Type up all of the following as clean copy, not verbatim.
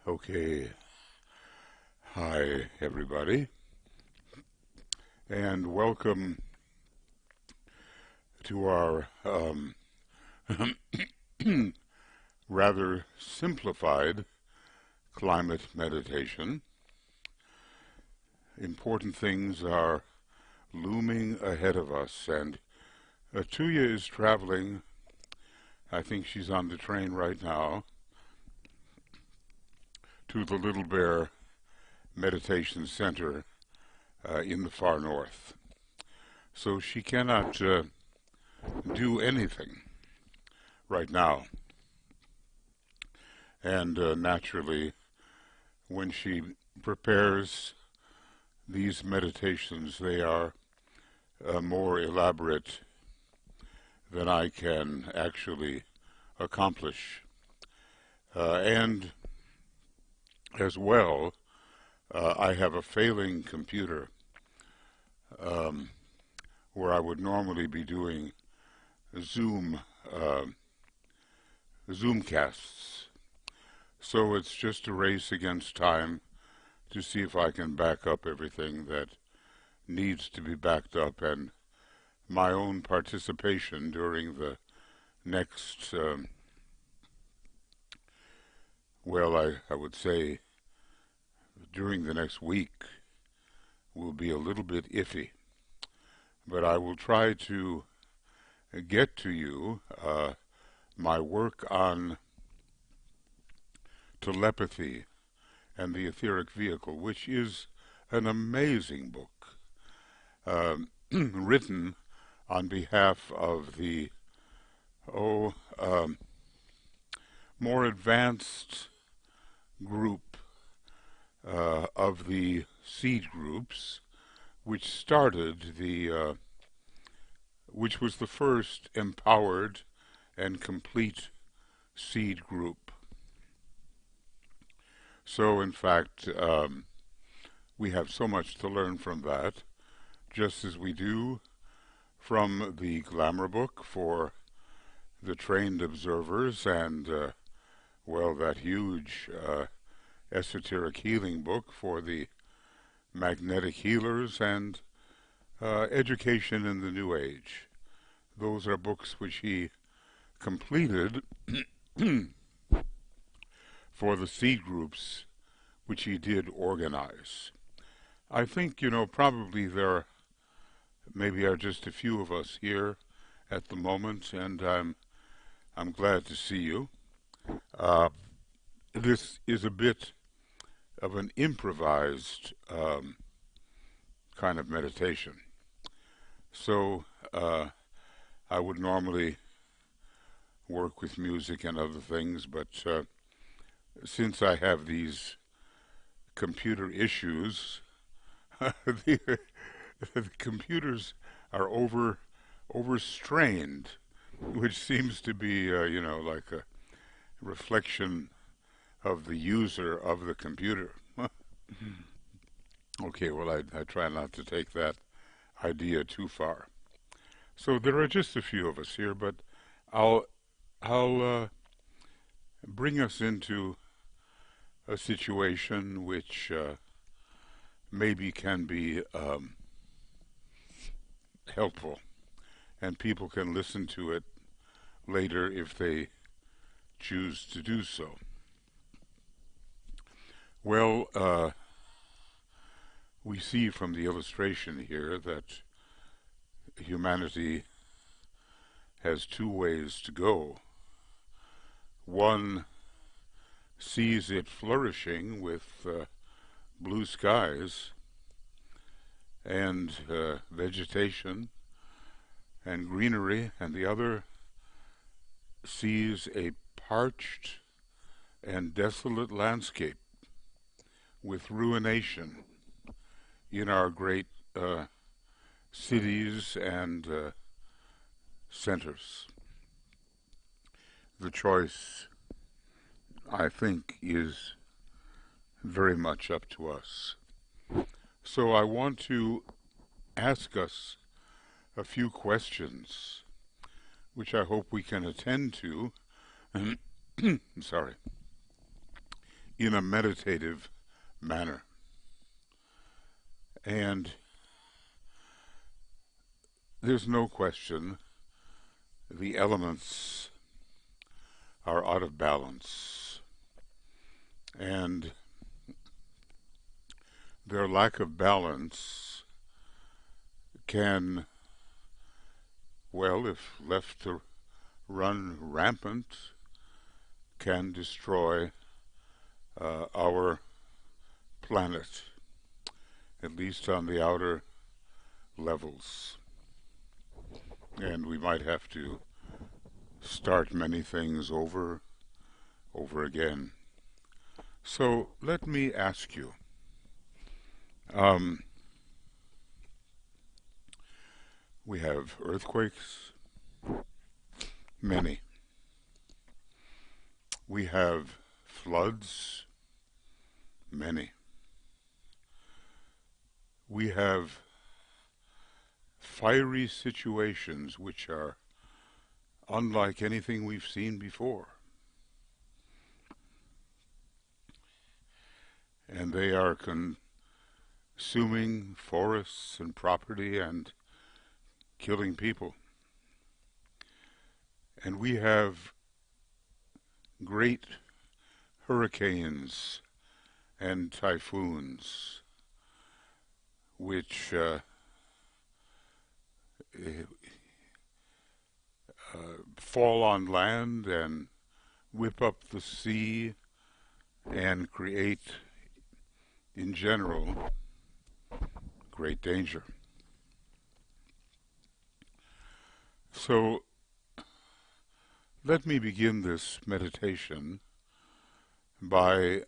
Okay, hi everybody, and welcome to our rather simplified climate meditation. Important things are looming ahead of us, and Tuya is traveling. I think she's on the train right now to the Little Bear Meditation Center in the far north. So she cannot do anything right now. And naturally, when she prepares these meditations, they are more elaborate than I can actually accomplish. And as well, I have a failing computer where I would normally be doing Zoomcasts. So it's just a race against time to see if I can back up everything that needs to be backed up, and my own participation during the next, I would say during the next week will be a little bit iffy. But I will try to get to you my work on telepathy and the etheric vehicle, which is an amazing book written on behalf of the more advanced group of the seed groups, which started which was the first empowered and complete seed group. So, in fact, we have so much to learn from that, just as we do from the glamour book for the trained observers and, that huge esoteric healing book for the magnetic healers and education in the New Age. Those are books which he completed for the seed groups which he did organize. I think, probably there maybe are just a few of us here at the moment, and I'm glad to see you. This is a bit of an improvised kind of meditation. So I would normally work with music and other things, but since I have these computer issues, the computers are overstrained, which seems to be, like a reflection of the user of the computer. Okay, well, I try not to take that idea too far. So there are just a few of us here, but I'll bring us into a situation which maybe can be helpful, and people can listen to it later if they choose to do so. Well, we see from the illustration here that humanity has two ways to go. One sees it flourishing with blue skies and vegetation and greenery, and the other sees a parched and desolate landscape with ruination in our great cities and centers. The choice, I think, is very much up to us. So I want to ask us a few questions, which I hope we can attend to sorry, in a meditative manner. And there's no question the elements are out of balance. And their lack of balance can, well, if left to run rampant, can destroy our planet, at least on the outer levels. And we might have to start many things over again. So let me ask you, we have earthquakes, many. We have floods, many. We have fiery situations which are unlike anything we've seen before. And they are consuming forests and property and killing people. And we have great hurricanes and typhoons which fall on land and whip up the sea and create, in general, great danger. So let me begin this meditation by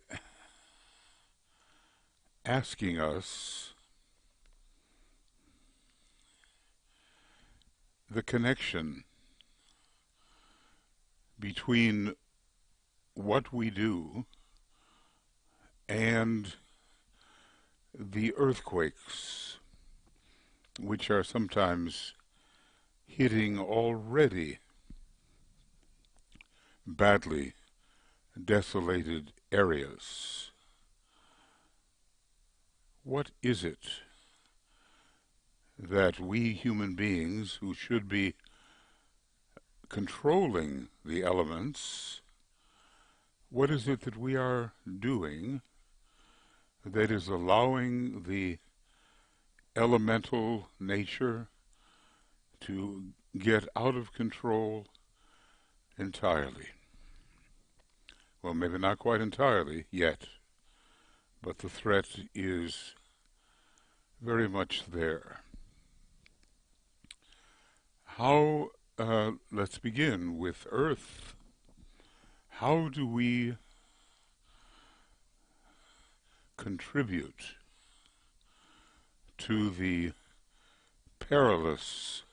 asking us the connection between what we do and the earthquakes, which are sometimes hitting already badly desolated areas. What is it that we human beings, who should be controlling the elements, what is it that we are doing that is allowing the elemental nature to get out of control entirely? Well, maybe not quite entirely yet, but the threat is very much there. How, let's begin with Earth. How do we contribute to the perilous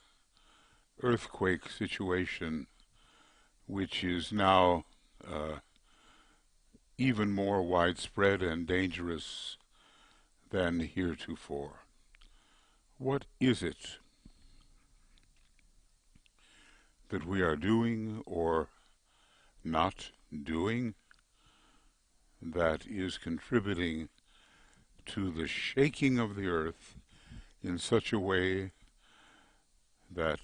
earthquake situation, which is now even more widespread and dangerous than heretofore? What is it that we are doing or not doing that is contributing to the shaking of the earth in such a way that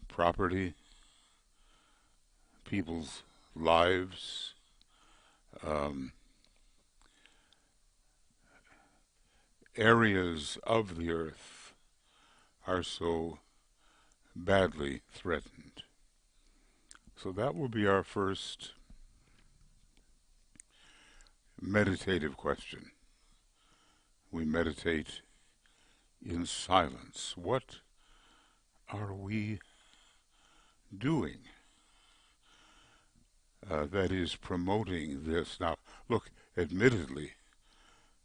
property, people's lives, areas of the earth are so badly threatened? So that will be our first meditative question. We meditate in silence. What are we doing that is promoting this? Now, look, admittedly,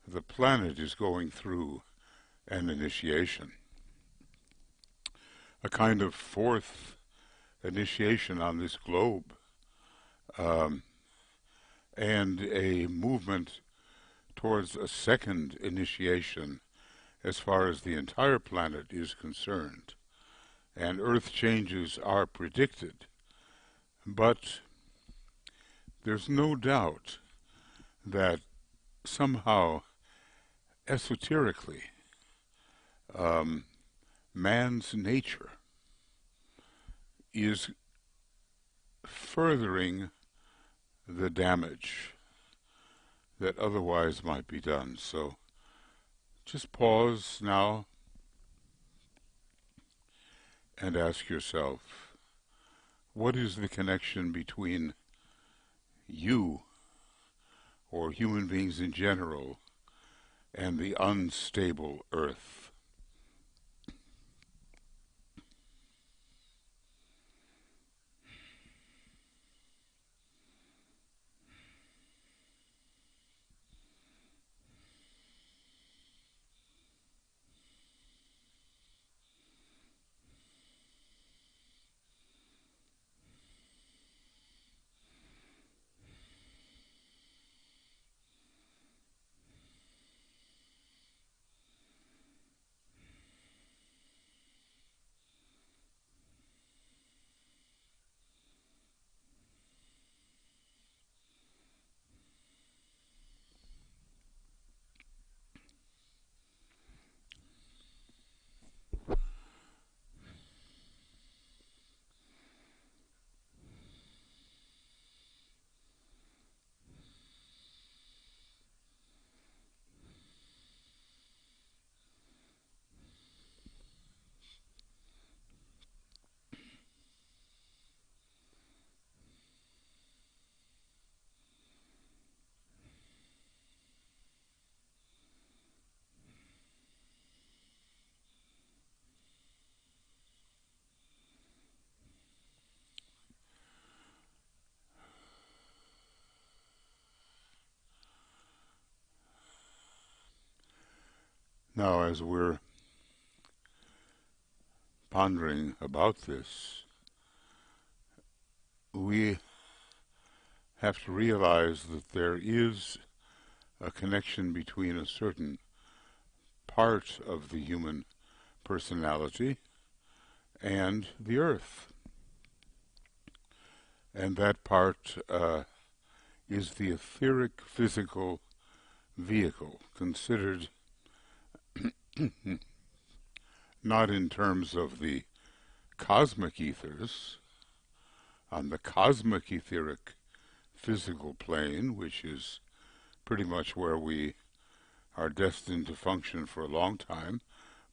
the planet is going through an initiation, a kind of fourth initiation on this globe, and a movement towards a second initiation as far as the entire planet is concerned. And earth changes are predicted, but there's no doubt that somehow, esoterically, um, man's nature is furthering the damage that otherwise might be done. So just pause now and ask yourself, what is the connection between you, or human beings in general, and the unstable earth? Now, as we're pondering about this, we have to realize that there is a connection between a certain part of the human personality and the earth. And that part is the etheric physical vehicle, considered not in terms of the cosmic ethers, on the cosmic etheric physical plane, which is pretty much where we are destined to function for a long time,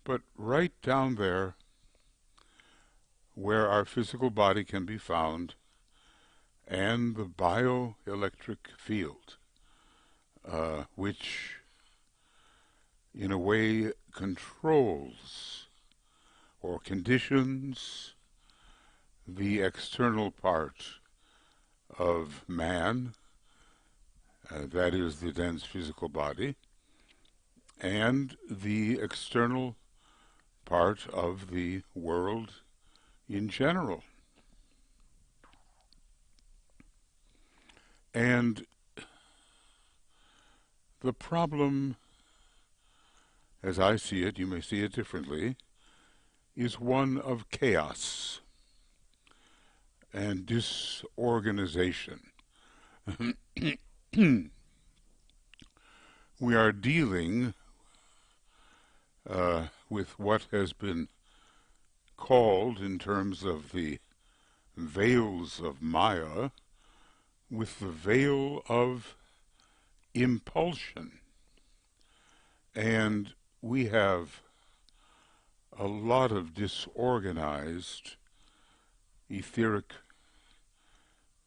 but right down there where our physical body can be found, and the bioelectric field, which in a way controls or conditions the external part of man, that is the dense physical body, and the external part of the world in general. And the problem, as I see it, you may see it differently, is one of chaos and disorganization. We are dealing with what has been called, in terms of the veils of Maya, with the veil of impulsion. And we have a lot of disorganized etheric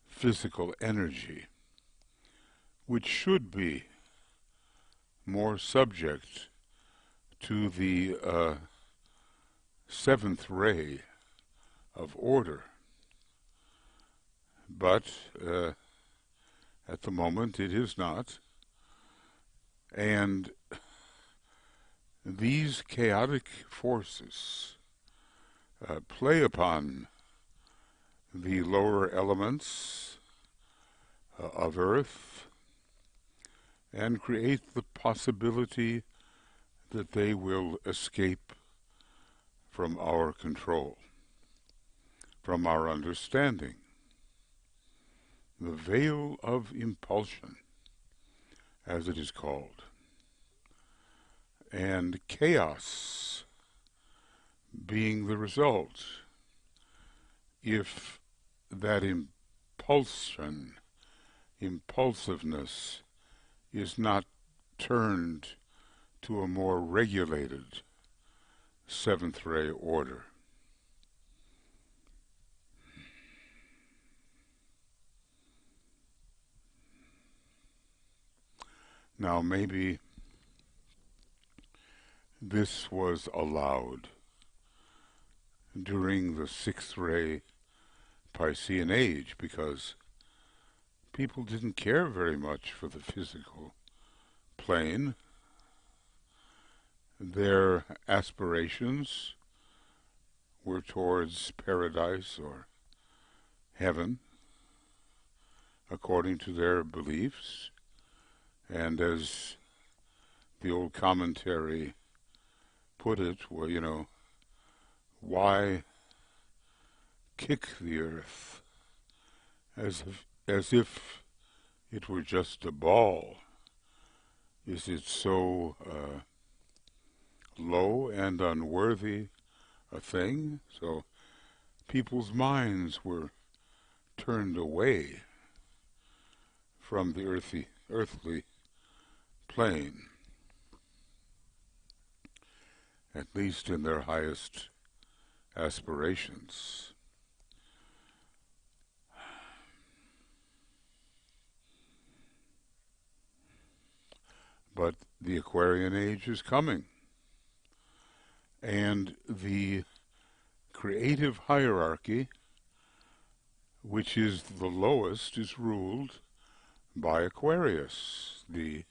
physical energy, which should be more subject to the seventh ray of order. But at the moment it is not. And these chaotic forces play upon the lower elements of Earth and create the possibility that they will escape from our control, from our understanding. the veil of impulsion, as it is called, and chaos being the result if that impulsiveness is not turned to a more regulated seventh ray order. Now maybe this was allowed during the sixth ray Piscean age because people didn't care very much for the physical plane. Their aspirations were towards paradise or heaven, according to their beliefs. And as the old commentary put it, well, why kick the earth as if it were just a ball? Is it so low and unworthy a thing? So people's minds were turned away from the earthly plane, at least in their highest aspirations. But the Aquarian age is coming, and the creative hierarchy, which is the lowest, is ruled by Aquarius, the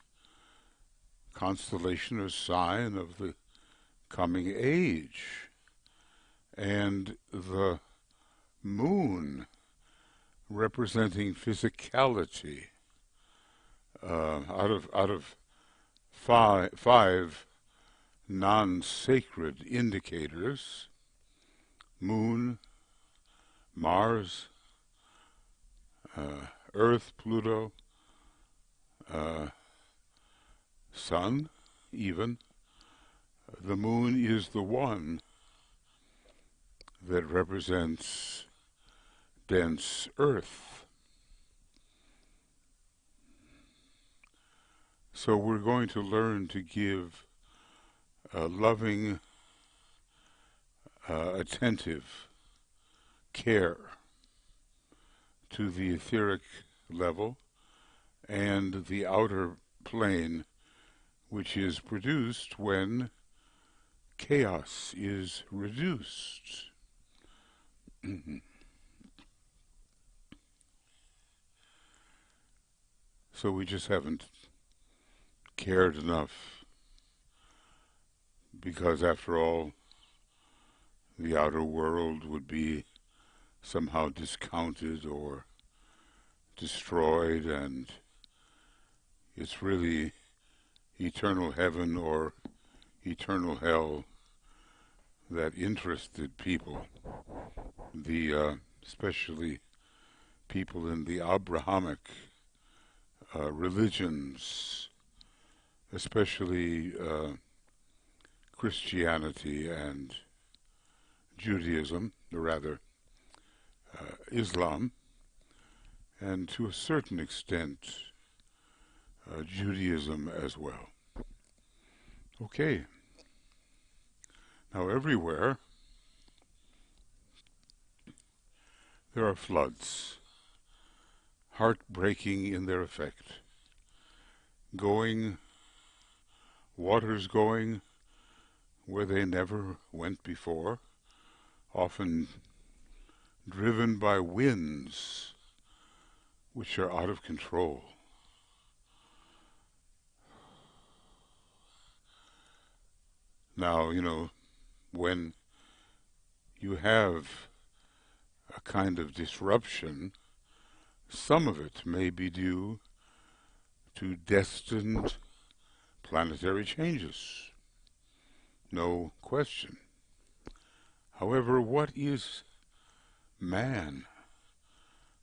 constellation or sign of the coming age. And the moon, representing physicality, out of five non-sacred indicators, moon, Mars, Earth, Pluto, Sun, even, the moon is the one that represents dense Earth. So we're going to learn to give loving, attentive care to the etheric level and the outer plane, which is produced when chaos is reduced. So we just haven't cared enough, because after all, the outer world would be somehow discounted or destroyed, and it's really eternal heaven or eternal hell that interested people, especially people in the Abrahamic religions, especially Christianity and Judaism, or rather Islam, and to a certain extent Judaism as well. Okay. Now everywhere there are floods, heartbreaking in their effect, waters going where they never went before, often driven by winds which are out of control. Now, when you have a kind of disruption, some of it may be due to destined planetary changes, no question. However, what is man?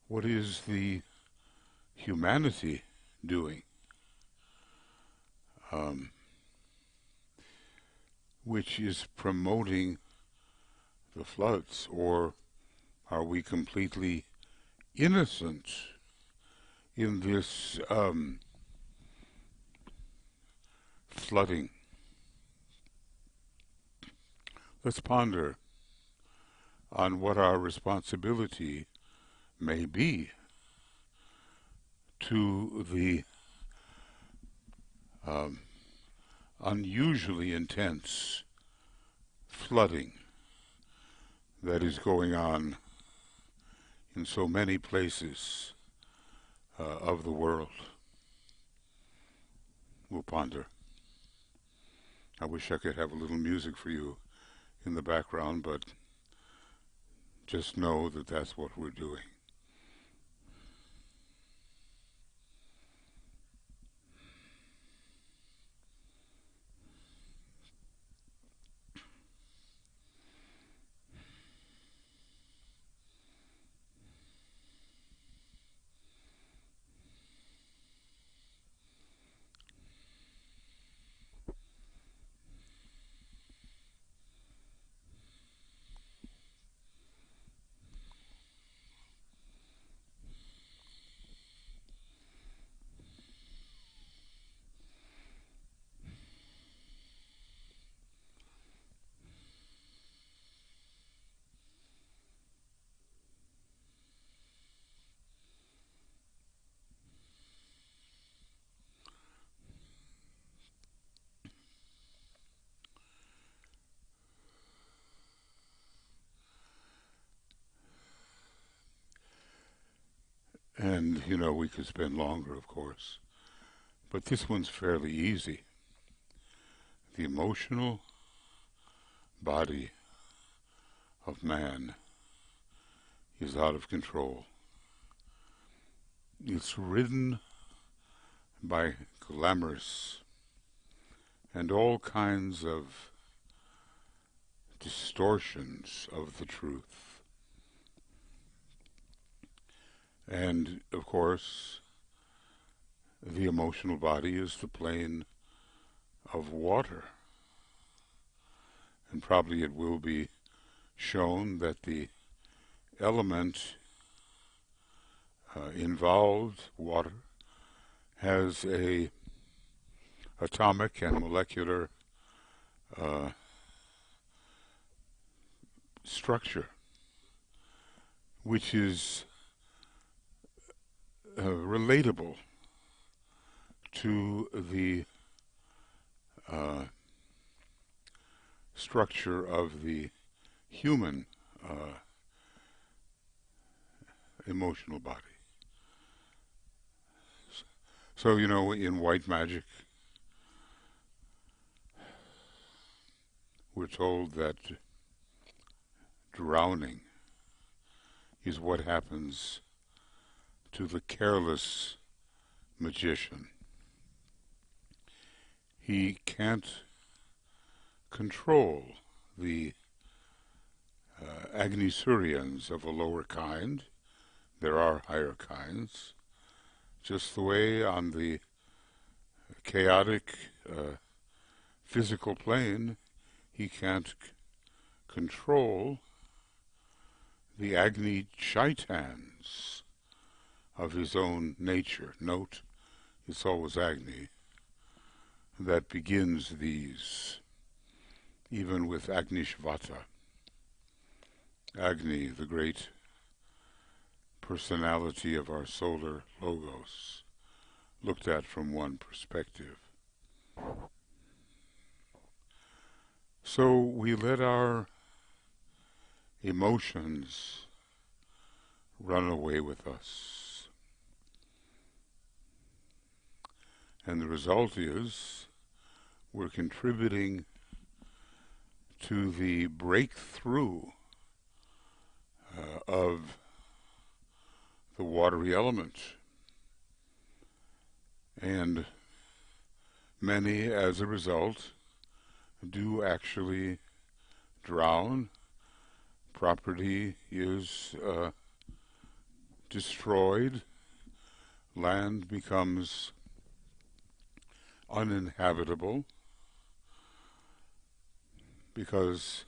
What is the humanity doing? Um, which is promoting the floods, or are we completely innocent in this flooding? Let's ponder on what our responsibility may be to the unusually intense flooding that is going on in so many places of the world. We'll ponder. I wish I could have a little music for you in the background, but just know that that's what we're doing. And, you know, we could spend longer, of course, but this one's fairly easy. The emotional body of man is out of control. It's ridden by glamorous and all kinds of distortions of the truth. And, of course, the emotional body is the plane of water. And probably it will be shown that the element involved, water, has a atomic and molecular structure which is relatable to the structure of the human emotional body. So, you know, in white magic, we're told that drowning is what happens to the careless magician. He can't control the agnisurians of a lower kind. There are higher kinds. Just the way on the chaotic physical plane, he can't control the Agni Chaitans of his own nature. Note, it's always Agni that begins these, even with Agnishvata. Agni, the great personality of our solar logos, looked at from one perspective. So we let our emotions run away with us. And the result is we're contributing to the breakthrough of the watery element. And many, as a result, do actually drown. Property is destroyed. land becomes uninhabitable because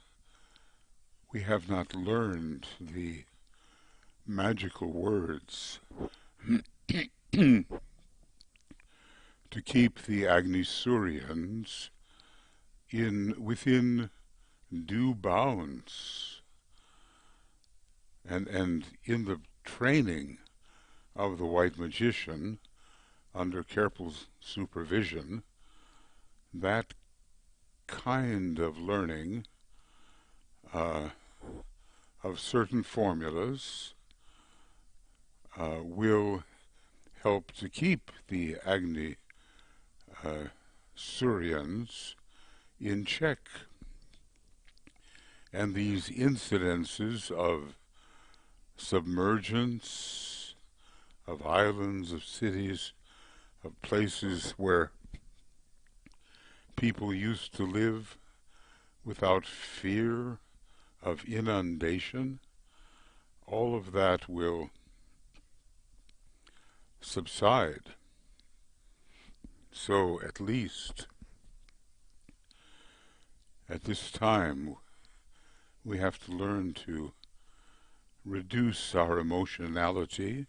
we have not learned the magical words to keep the Agnisurians within due bounds. And in the training of the white magician, under careful supervision, that kind of learning of certain formulas will help to keep the Agni Suryans in check. And these incidences of submergence, of islands, of cities, of places where people used to live without fear of inundation, all of that will subside. So at least at this time we have to learn to reduce our emotionality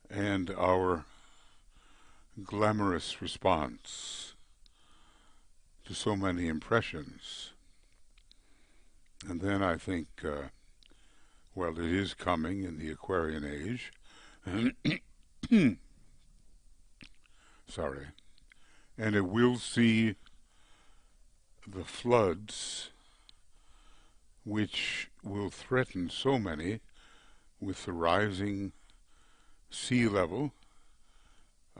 and our glamorous response to so many impressions. And then I think, well, it is coming in the Aquarian age. Sorry. And it will see the floods which will threaten so many with the rising sea level.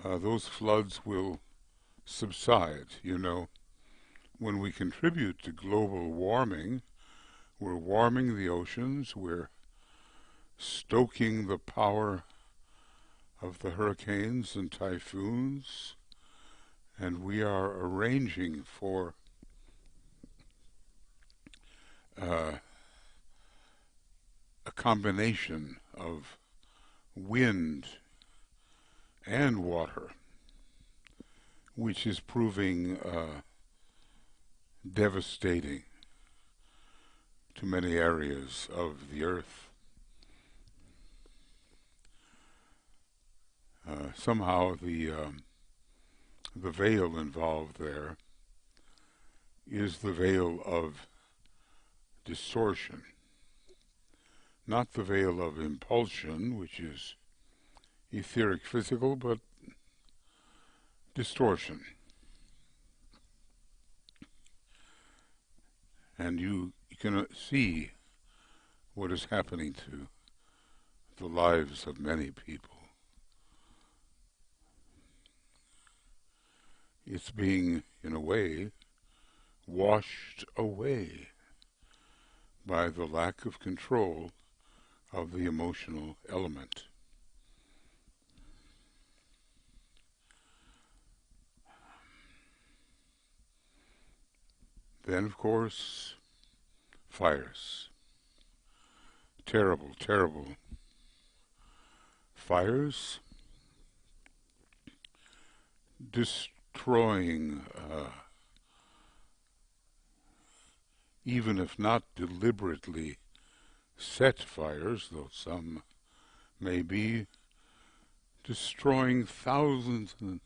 Those floods will subside. You know, when we contribute to global warming, we're warming the oceans, we're stoking the power of the hurricanes and typhoons, and we are arranging for a combination of wind and water, which is proving devastating to many areas of the earth. Somehow the veil involved there is the veil of distortion, not the veil of impulsion, which is etheric physical, but distortion. And you can see what is happening to the lives of many people. It's being, in a way, washed away by the lack of control of the emotional element. Then, of course, fires. Terrible, terrible fires, destroying, even if not deliberately set fires, though some may be, destroying thousands and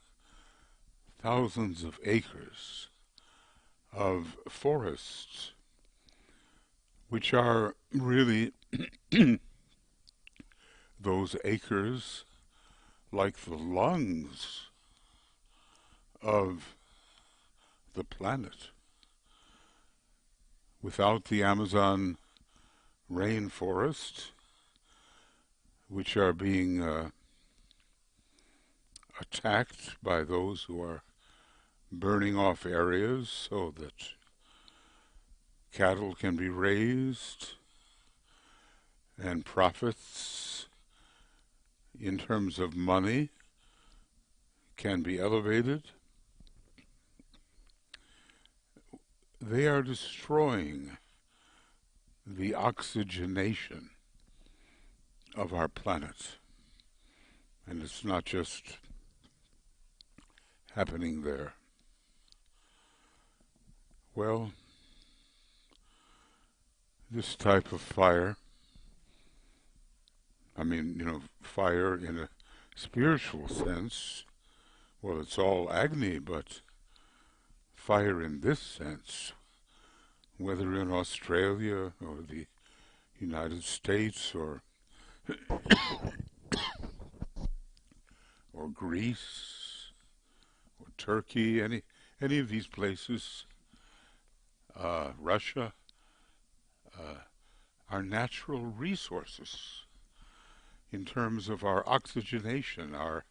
thousands of acres of forests, which are really those acres like the lungs of the planet. Without the Amazon rainforest, which are being attacked by those who are burning off areas so that cattle can be raised and profits in terms of money can be elevated. They are destroying the oxygenation of our planet. And it's not just happening there. Well, this type of fire, fire in a spiritual sense, well, it's all agni, but fire in this sense, whether in Australia or the United States or Greece or Turkey, any of these places, Russia, are natural resources in terms of our oxygenation, our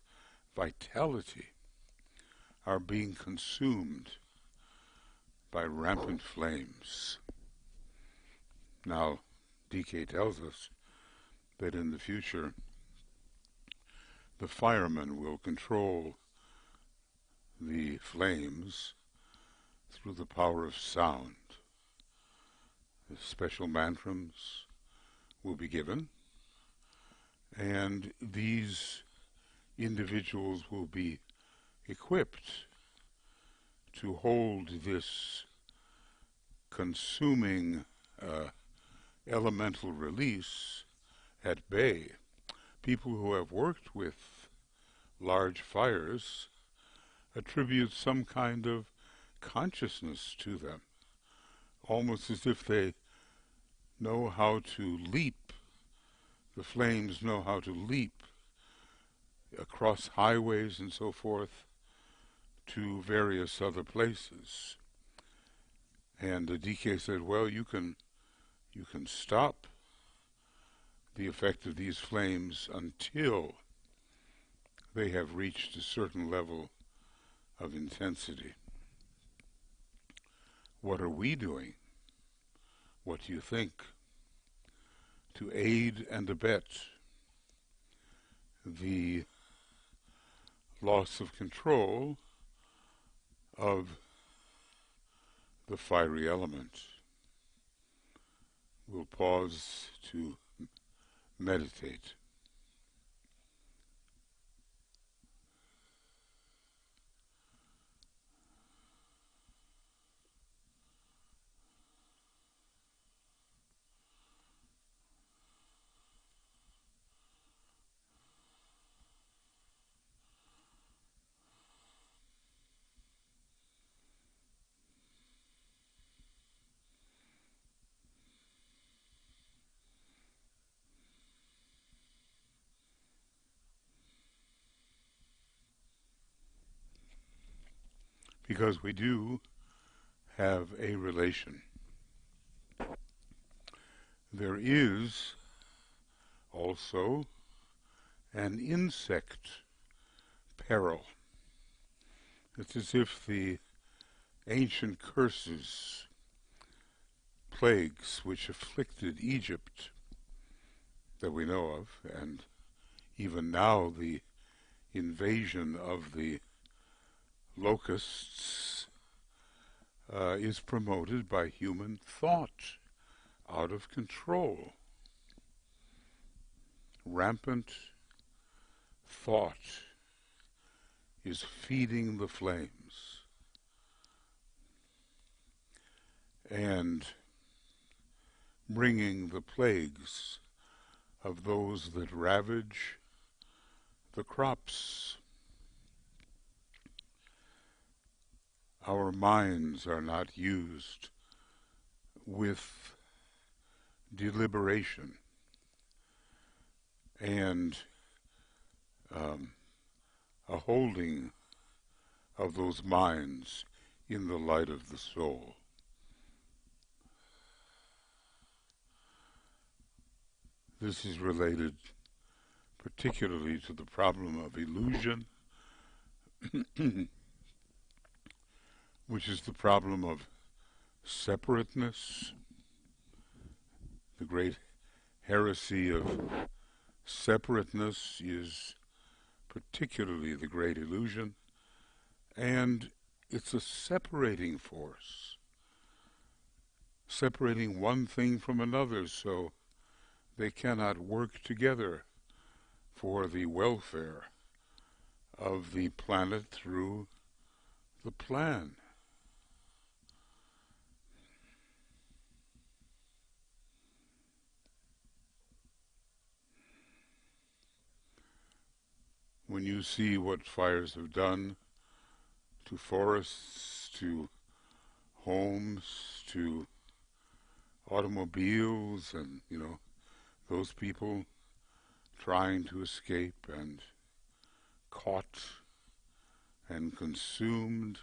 vitality, are being consumed by rampant flames. Now, DK tells us that in the future, the firemen will control the flames through the power of sound. The special mantras will be given, and these individuals will be equipped to hold this consuming elemental release at bay. People who have worked with large fires attribute some kind of consciousness to them, almost as if they know how to leap. The flames know how to leap across highways and so forth to various other places. And the DK said, well, you can stop the effect of these flames until they have reached a certain level of intensity. What are we doing? What do you think? To aid and abet the loss of control of the fiery element. We'll pause to meditate. Because we do have a relation. There is also an insect peril. It's as if the ancient curses, plagues which afflicted Egypt that we know of, and even now the invasion of the locusts is promoted by human thought, out of control. Rampant thought is feeding the flames and bringing the plagues of those that ravage the crops. Our minds are not used with deliberation and a holding of those minds in the light of the soul. This is related particularly to the problem of illusion, which is the problem of separateness, the great heresy of separateness is particularly the great illusion, and it's a separating force, separating one thing from another so they cannot work together for the welfare of the planet through the plan. When you see what fires have done to forests, to homes, to automobiles, and, those people trying to escape and caught and consumed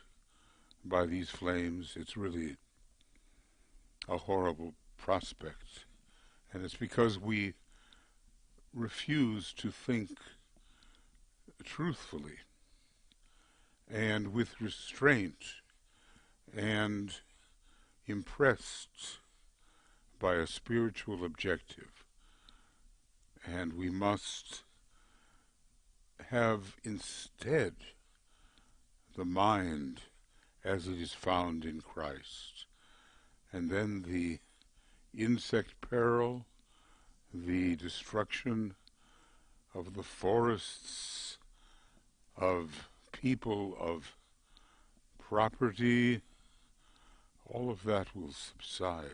by these flames, it's really a horrible prospect. And it's because we refuse to think truthfully and with restraint and impressed by a spiritual objective. And we must have instead the mind as it is found in Christ. And then the insect peril, the destruction of the forests, of people, of property, all of that will subside.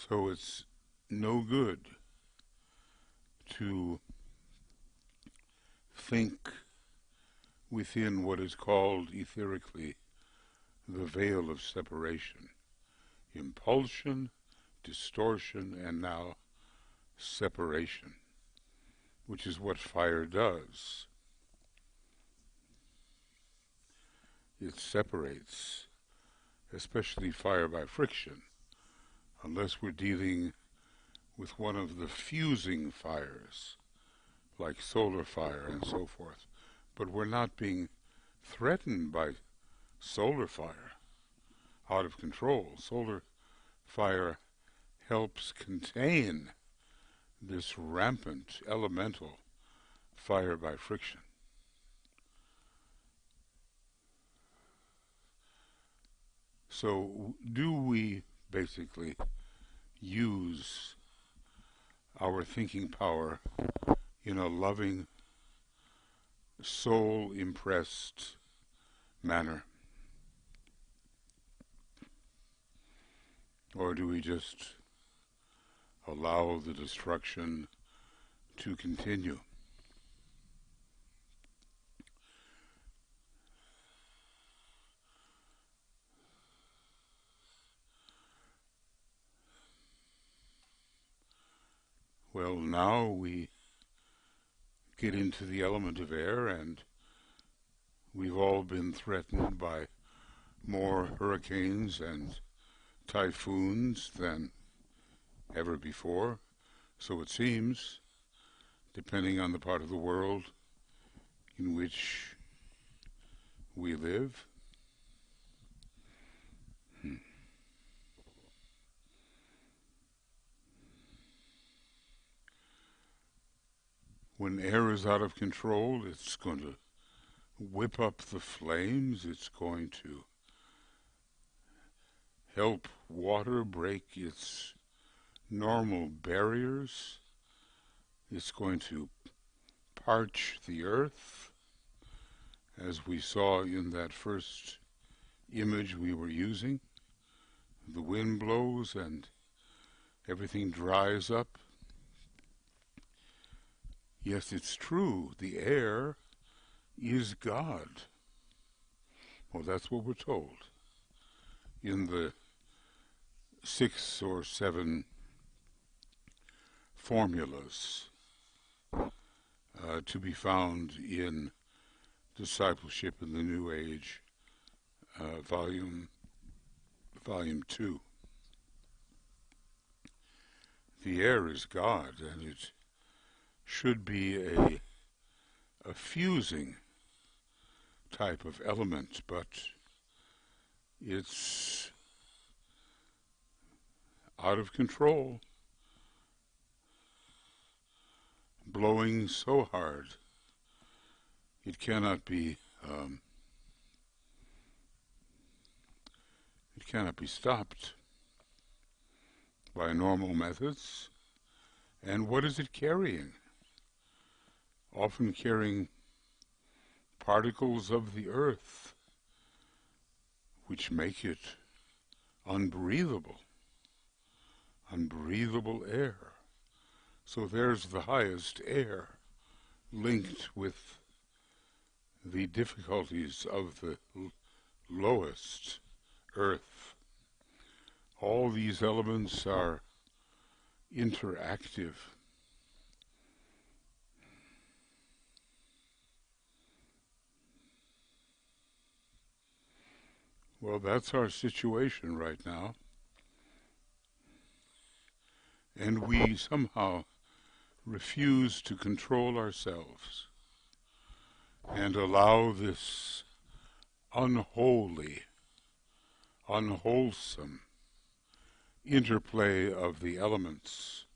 So it's no good to think within what is called etherically the veil of separation. Impulsion, distortion, and now separation, which is what fire does. It separates, especially fire by friction, unless we're dealing with one of the fusing fires, like solar fire and so forth. But we're not being threatened by solar fire out of control. Solar fire helps contain this rampant elemental fire by friction. So do we basically use our thinking power in a loving, soul-impressed manner? Or do we just allow the destruction to continue? Well, now we get into the element of air, and we've all been threatened by more hurricanes and typhoons than ever before, so it seems, depending on the part of the world in which we live. When air is out of control, it's going to whip up the flames. It's going to help water break its normal barriers. It's going to parch the earth, as we saw in that first image we were using. The wind blows and everything dries up. Yes, it's true, the air is God. Well, that's what we're told in the 6 or 7 formulas to be found in Discipleship in the New Age, volume 2. The air is God, and it should be a fusing type of element, but it's out of control, blowing so hard it cannot be stopped by normal methods. And what is it carrying? Often carrying particles of the earth, which make it unbreathable air. So there's the highest air linked with the difficulties of the lowest earth. All these elements are interactive. Well, that's our situation right now. And we somehow refuse to control ourselves and allow this unholy, unwholesome interplay of the elements.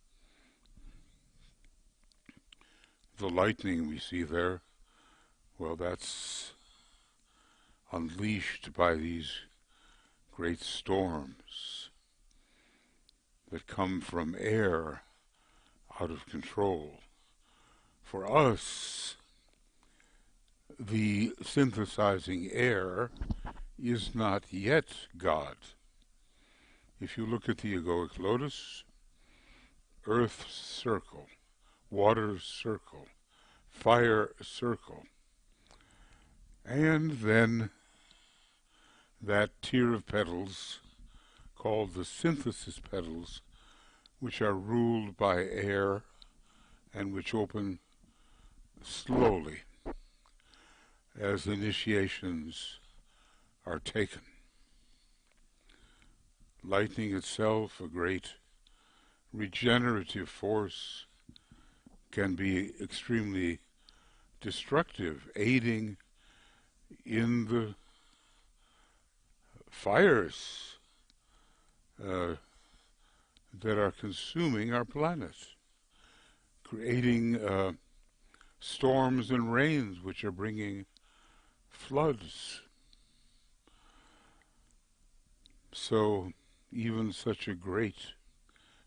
The lightning we see there, well, that's unleashed by these great storms that come from air out of control. For us, the synthesizing air is not yet God. If you look at the egoic lotus, earth circle, water circle, fire circle, and then that tier of petals called the synthesis petals, which are ruled by air and which open slowly as initiations are taken. Lightning itself, a great regenerative force, can be extremely destructive, aiding in the fires that are consuming our planet, creating storms and rains which are bringing floods. So even such a great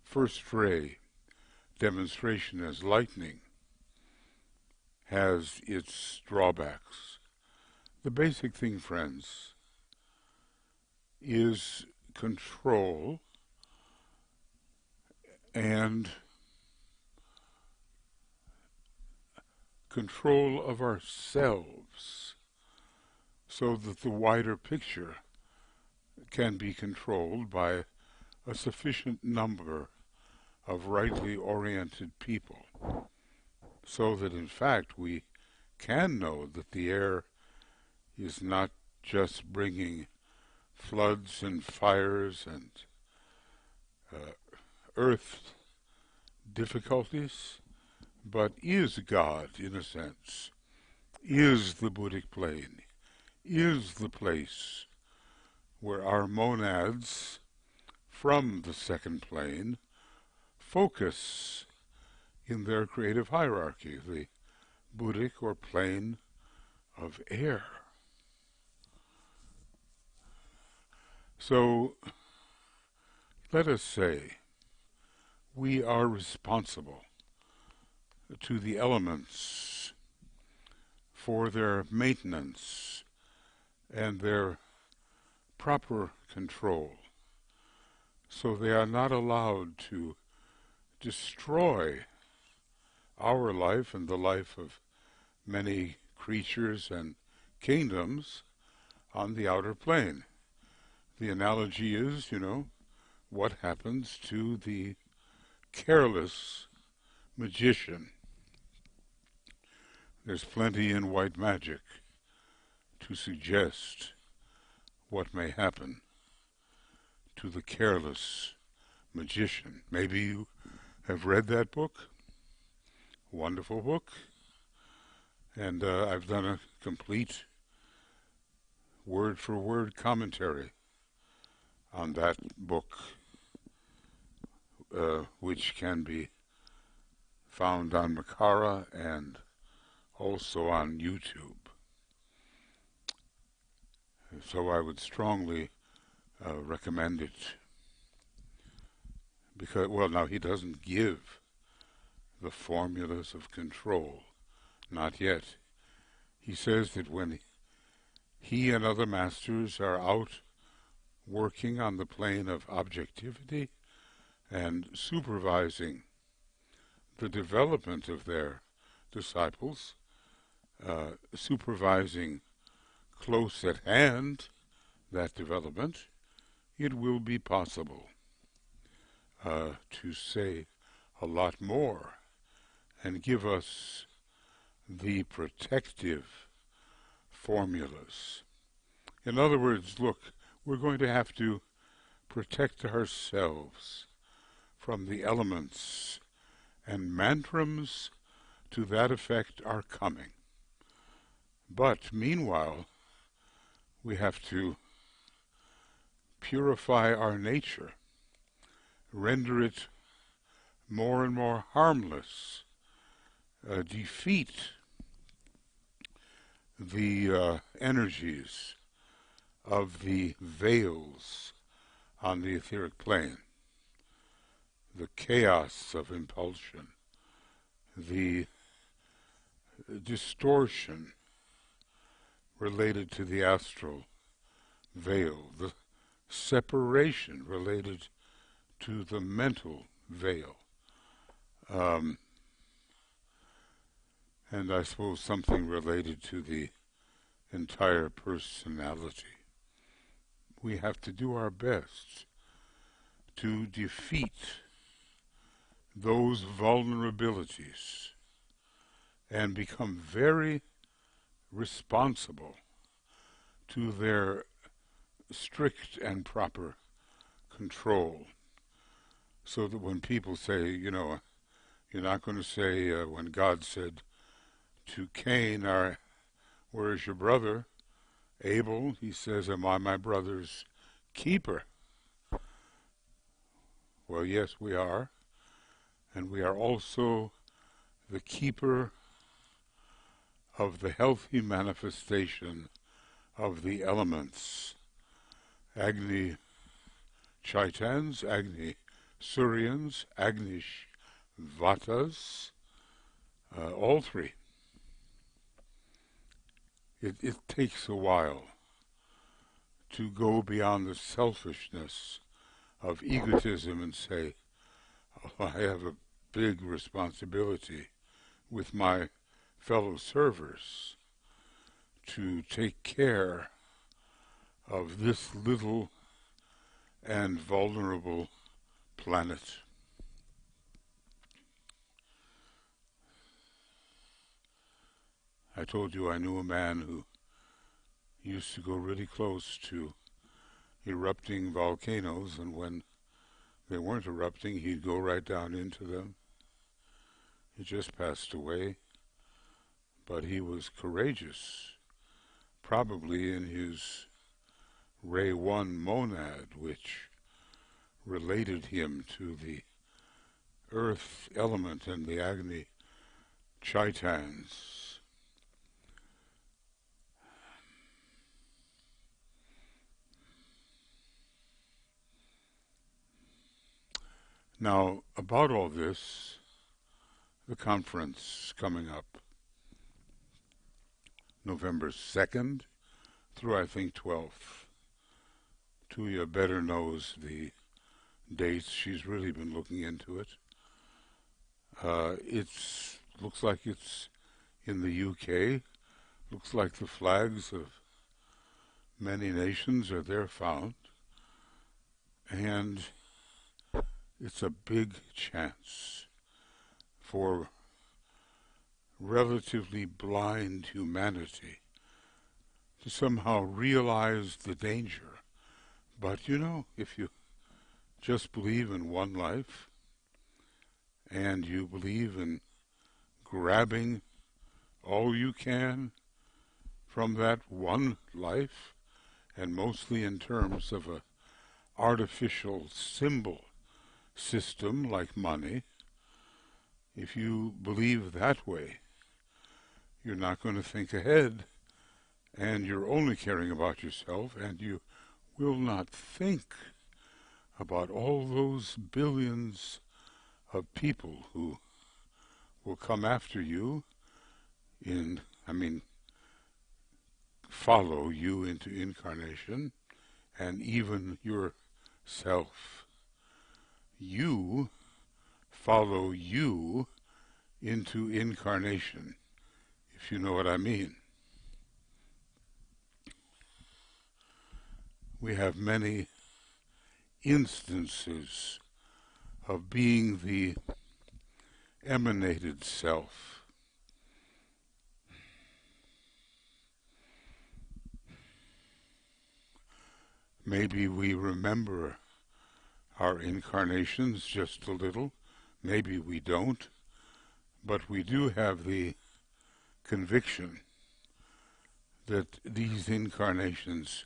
first ray demonstration as lightning has its drawbacks. The basic thing, friends, is control and control of ourselves so that the wider picture can be controlled by a sufficient number of rightly oriented people, so that in fact we can know that the air is not just bringing floods and fires and earth difficulties, but is God, in a sense, is the Buddhic plane, is the place where our monads from the second plane focus in their creative hierarchy, the Buddhic or plane of air. So let us say we are responsible to the elements for their maintenance and their proper control, so they are not allowed to destroy our life and the life of many creatures and kingdoms on the outer plane. The analogy is, what happens to the careless magician. There's plenty in white magic to suggest what may happen to the careless magician. Maybe you have read that book, wonderful book, and I've done a complete word-for-word commentary on that book which can be found on Makara and also on YouTube. So I would strongly recommend it, because, well, now he doesn't give the formulas of control, not yet. He says that when he and other masters are out working on the plane of objectivity and supervising the development of their disciples, supervising close at hand that development, it will be possible to say a lot more and give us the protective formulas. In other words, look, we're going to have to protect ourselves from the elements, and mantrams to that effect are coming. But meanwhile, we have to purify our nature, render it more and more harmless, defeat the energies of the veils on the etheric plane, the chaos of impulsion, the distortion related to the astral veil, the separation related to the mental veil, and I suppose something related to the entire personality. We have to do our best to defeat those vulnerabilities and become very responsible to their strict and proper control, so that when people say, you know, you're not going to say when God said to Cain, where is your brother? Abel, he says, am I my brother's keeper? Well, yes, we are. And we are also the keeper of the healthy manifestation of the elements. Agni Chaitans, Agni Suryans, Agnish Vatas, all three. It takes a while to go beyond the selfishness of egotism and say, oh, I have a big responsibility with my fellow servers to take care of this little and vulnerable planet. I told you I knew a man who used to go really close to erupting volcanoes, and when they weren't erupting, he'd go right down into them. He just passed away, but he was courageous, probably in his Ray 1 monad, which related him to the earth element and the Agni Chaitans. Now, about all this, the conference coming up, November 2nd through, I think, 12th. Tuya better knows the dates. She's really been looking into it. Looks like it's in the UK. Looks like the flags of many nations are there found. And it's a big chance for relatively blind humanity to somehow realize the danger. But you know, if you just believe in one life, and you believe in grabbing all you can from that one life, and mostly in terms of a artificial symbol system like money, if you believe that way, you're not going to think ahead, and you're only caring about yourself, and you will not think about all those billions of people who will come after you follow you into incarnation, and even yourself. You follow you into incarnation, if you know what I mean. We have many instances of being the emanated self. Maybe we remember our incarnations just a little, maybe we don't, but we do have the conviction that these incarnations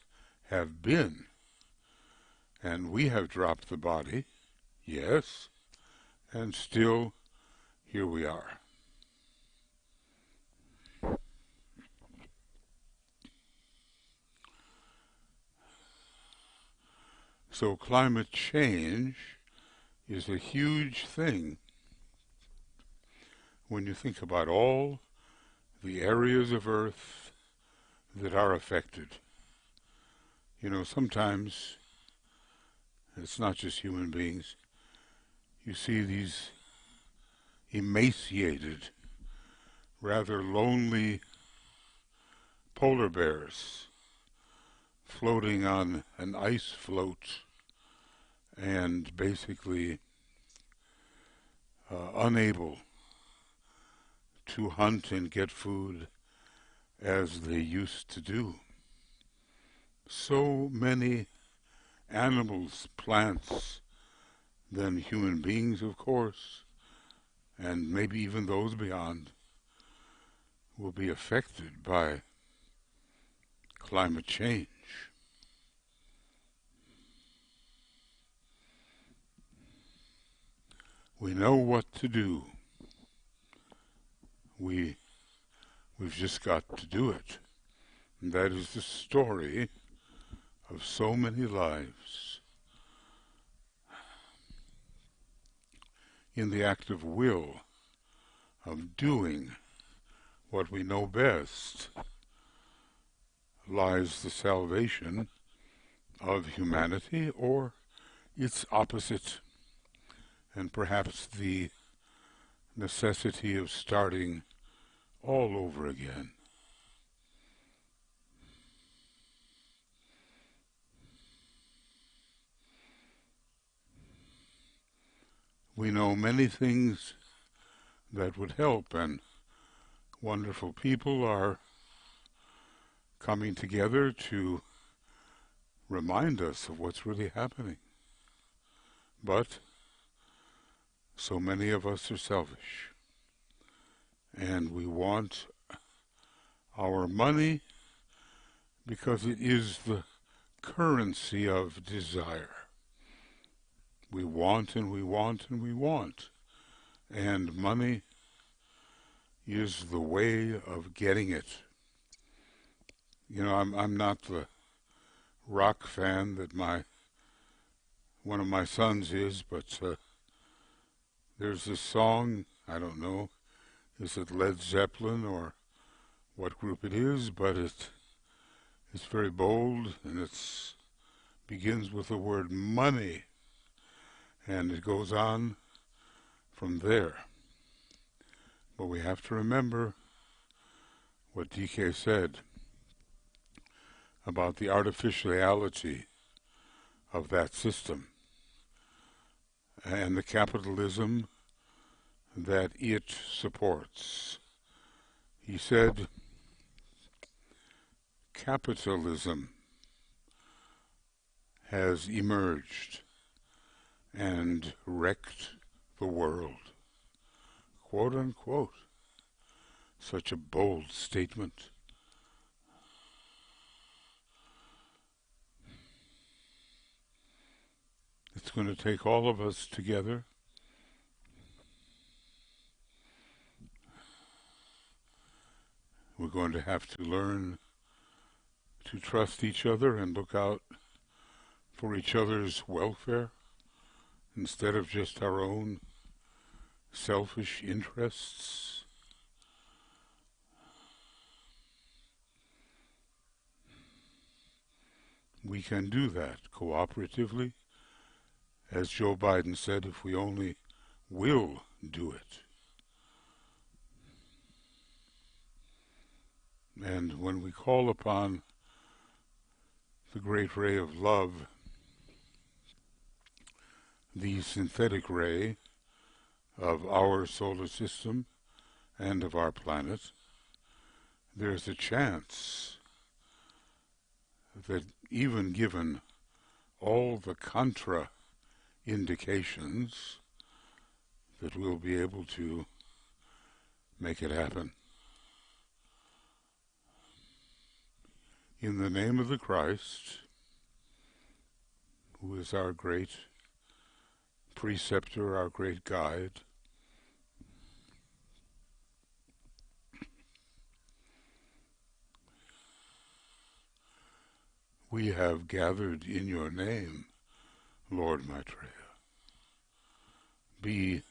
have been, and we have dropped the body, yes, and still here we are. So climate change is a huge thing when you think about all the areas of Earth that are affected. You know, sometimes it's not just human beings. You see these emaciated, rather lonely polar bears floating on an ice float and basically unable to hunt and get food as they used to do. So many animals, plants, then human beings, of course, and maybe even those beyond, will be affected by climate change. We know what to do. We've just got to do it. And that is the story of so many lives. In the act of will, of doing what we know best, lies the salvation of humanity, or its opposite, and perhaps the necessity of starting all over again. We know many things that would help, and wonderful people are coming together to remind us of what's really happening. But so many of us are selfish, and we want our money because it is the currency of desire. We want and we want and we want, and money is the way of getting it. You know, I'm not the rock fan that one of my sons is, but there's this song, I don't know, is it Led Zeppelin or what group it is, but it's very bold, and it begins with the word money, and it goes on from there. But we have to remember what DK said about the artificiality of that system and the capitalism that it supports. He said, capitalism has emerged and wrecked the world. Quote unquote. Such a bold statement. It's going to take all of us together. We're going to have to learn to trust each other and look out for each other's welfare instead of just our own selfish interests. We can do that cooperatively, as Joe Biden said, if we only will do it. And when we call upon the great ray of love, the synthetic ray of our solar system and of our planet, there's a chance that even given all the contra indications, that we'll be able to make it happen. In the name of the Christ, who is our great preceptor, our great guide, we have gathered in your name, Lord Maitreya. Be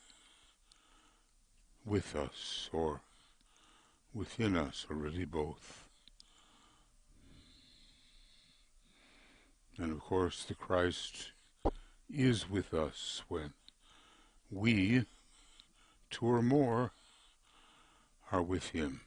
with us, or within us, or really both. And of course the Christ is with us when we, two or more, are with him.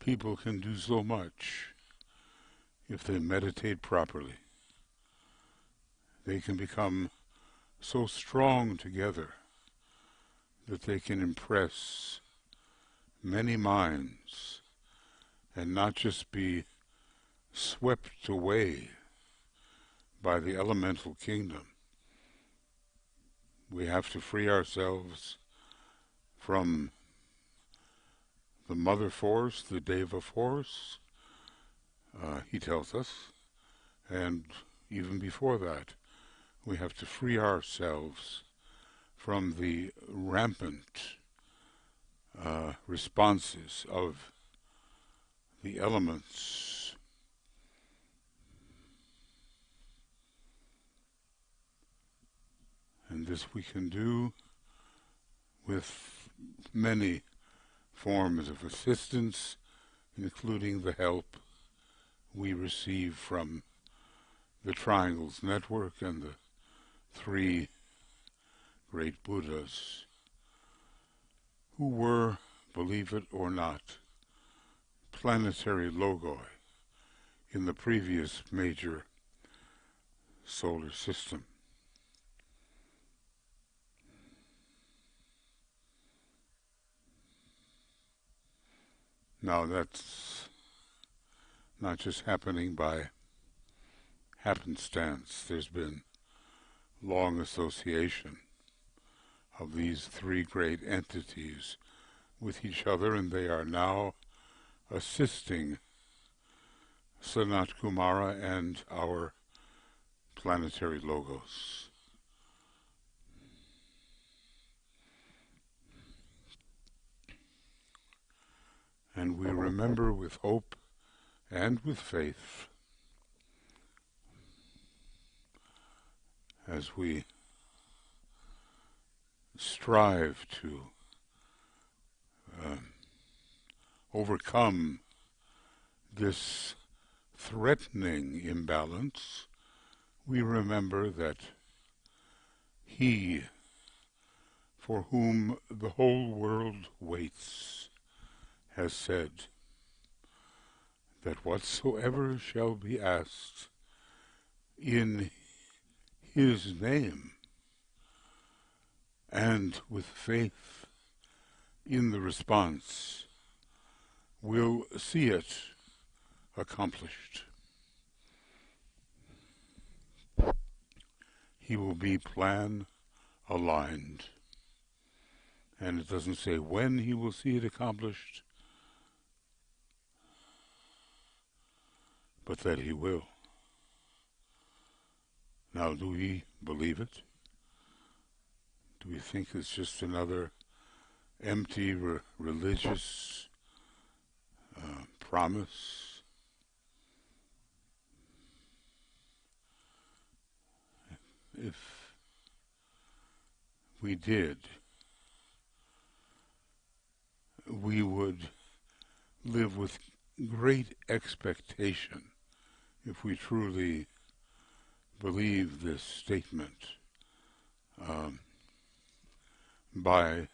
People can do so much if they meditate properly. They can become so strong together that they can impress many minds and not just be swept away by the elemental kingdom. We have to free ourselves from the mother force, the Deva force, he tells us, and even before that, we have to free ourselves from the rampant responses of the elements. And this we can do with many forms of assistance, including the help we receive from the Triangles Network and the three great Buddhas, who were, believe it or not, planetary logoi in the previous major solar system. Now that's not just happening by happenstance. There's been long association of these three great entities with each other, and they are now assisting Sanat Kumara and our planetary logos. And we remember with hope and with faith as we strive to overcome this threatening imbalance, we remember that He, for whom the whole world waits, has said that whatsoever shall be asked in His name, and with faith in the response, will see it accomplished. He will be plan aligned, And it doesn't say when he will see it accomplished, but that he will. Now, do we believe it? Do we think it's just another empty religious promise? If we did, we would live with great expectation if we truly believe this statement by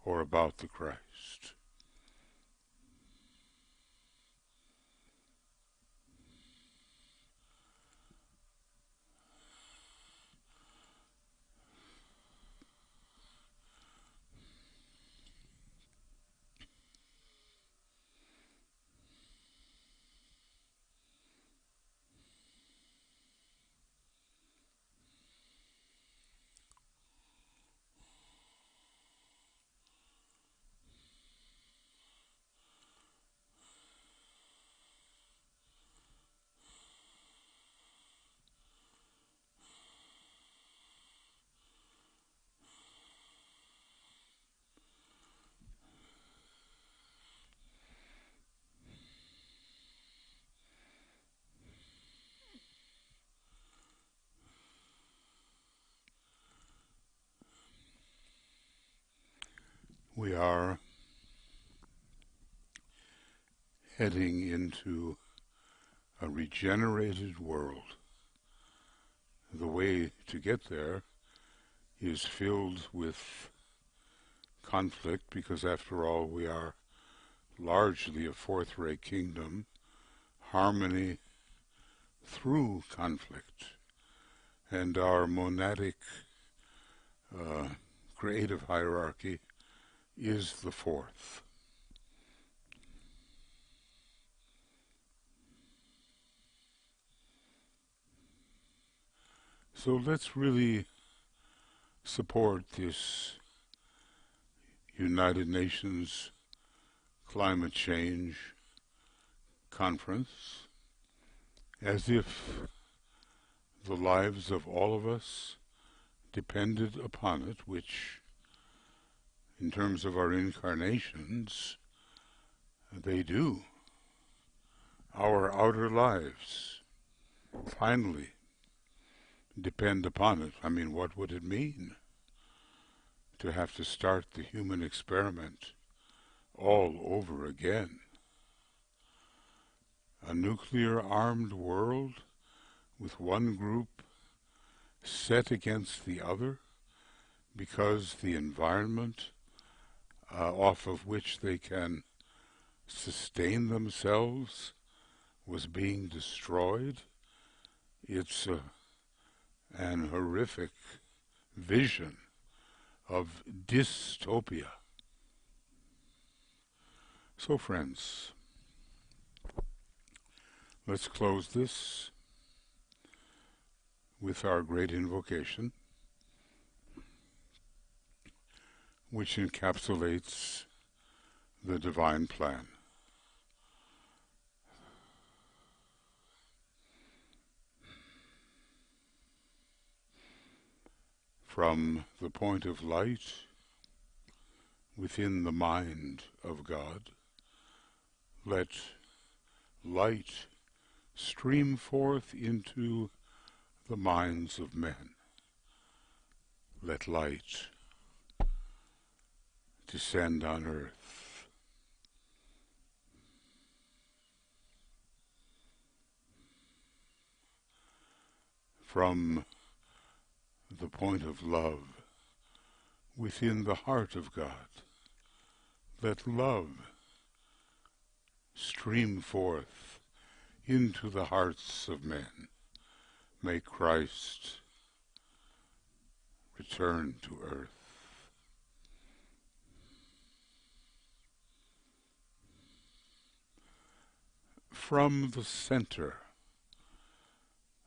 or about the Christ. We are heading into a regenerated world. The way to get there is filled with conflict, because after all we are largely a fourth-rate kingdom. Harmony through conflict, and our monadic creative hierarchy is the fourth. So let's really support this United Nations Climate Change Conference as if the lives of all of us depended upon it, which, in terms of our incarnations, they do. Our outer lives finally depend upon it. I mean, what would it mean to have to start the human experiment all over again? A nuclear-armed world with one group set against the other because the environment off of which they can sustain themselves was being destroyed. It's an horrific vision of dystopia. So, friends, let's close this with our great invocation, which encapsulates the divine plan. From the point of light within the mind of God, let light stream forth into the minds of men. Let light descend on earth. From the point of love within the heart of God, let love stream forth into the hearts of men. May Christ return to earth. From the center,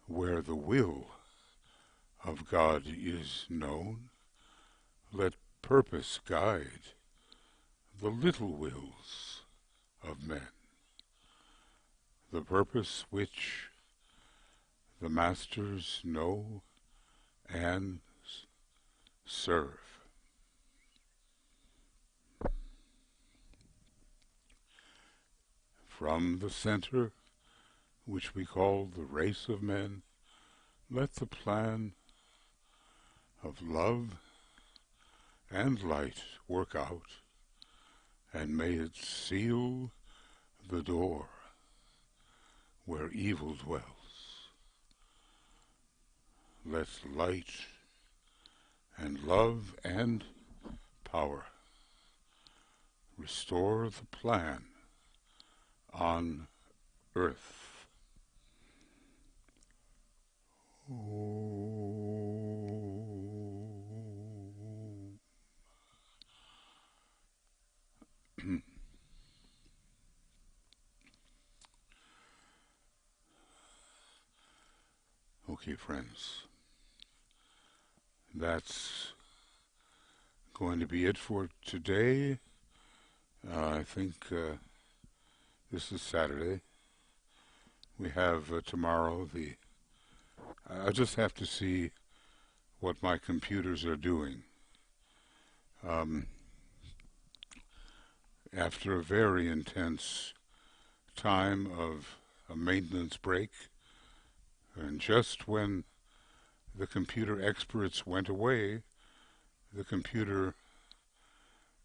where the will of God is known, let purpose guide the little wills of men, the purpose which the masters know and serve. From the center, which we call the race of men, let the plan of love and light work out, and may it seal the door where evil dwells. Let light and love and power restore the plan on earth. Okay, friends, that's going to be it for today. I think this is Saturday. We have tomorrow I just have to see what my computers are doing. After a very intense time of a maintenance break, and just when the computer experts went away, the computer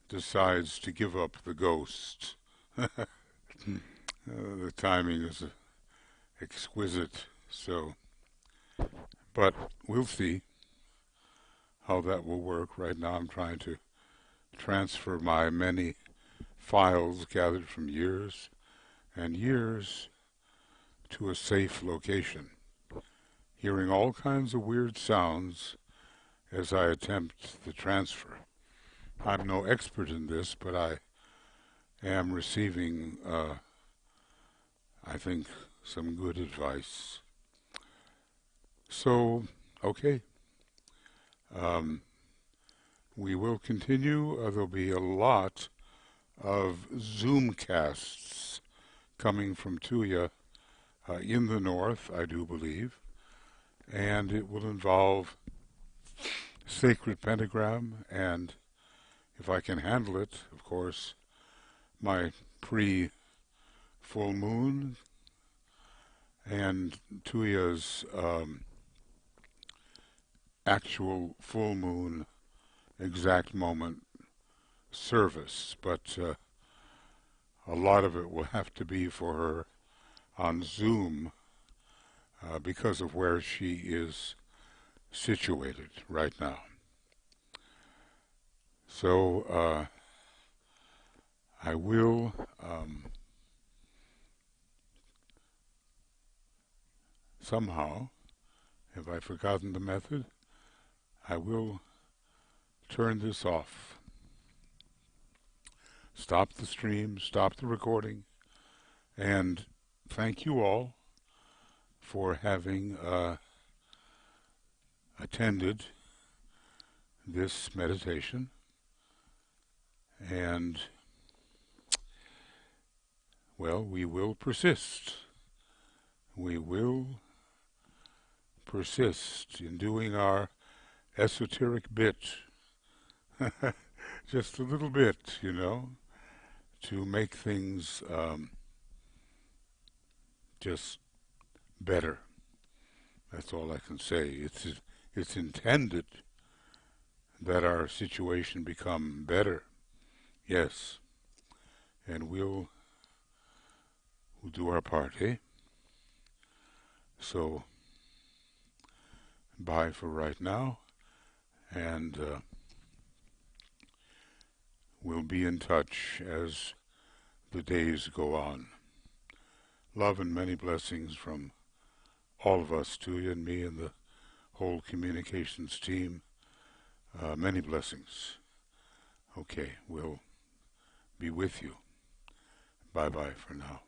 decides to give up the ghost. The timing is exquisite, but we'll see how that will work. Right now I'm trying to transfer my many files gathered from years and years to a safe location, hearing all kinds of weird sounds as I attempt the transfer. I'm no expert in this, but I am receiving, I think, some good advice. So, okay. We will continue. There'll be a lot of Zoomcasts coming from Tuya in the north, I do believe, and it will involve sacred pentagram and, if I can handle it, of course, my pre-full moon and Tuya's actual full moon exact moment service, but a lot of it will have to be for her on Zoom because of where she is situated right now. So I will somehow, have I forgotten the method? I will turn this off. Stop the stream, stop the recording, and thank you all for having attended this meditation. And, well, we will persist. We will persist in doing our esoteric bit, just a little bit, you know, to make things just better. That's all I can say. It's intended that our situation become better. Yes. And we'll do our part, eh? So, bye for right now, and we'll be in touch as the days go on. Love and many blessings from all of us, to you and me and the whole communications team. Many blessings. Okay, we'll be with you. Bye-bye for now.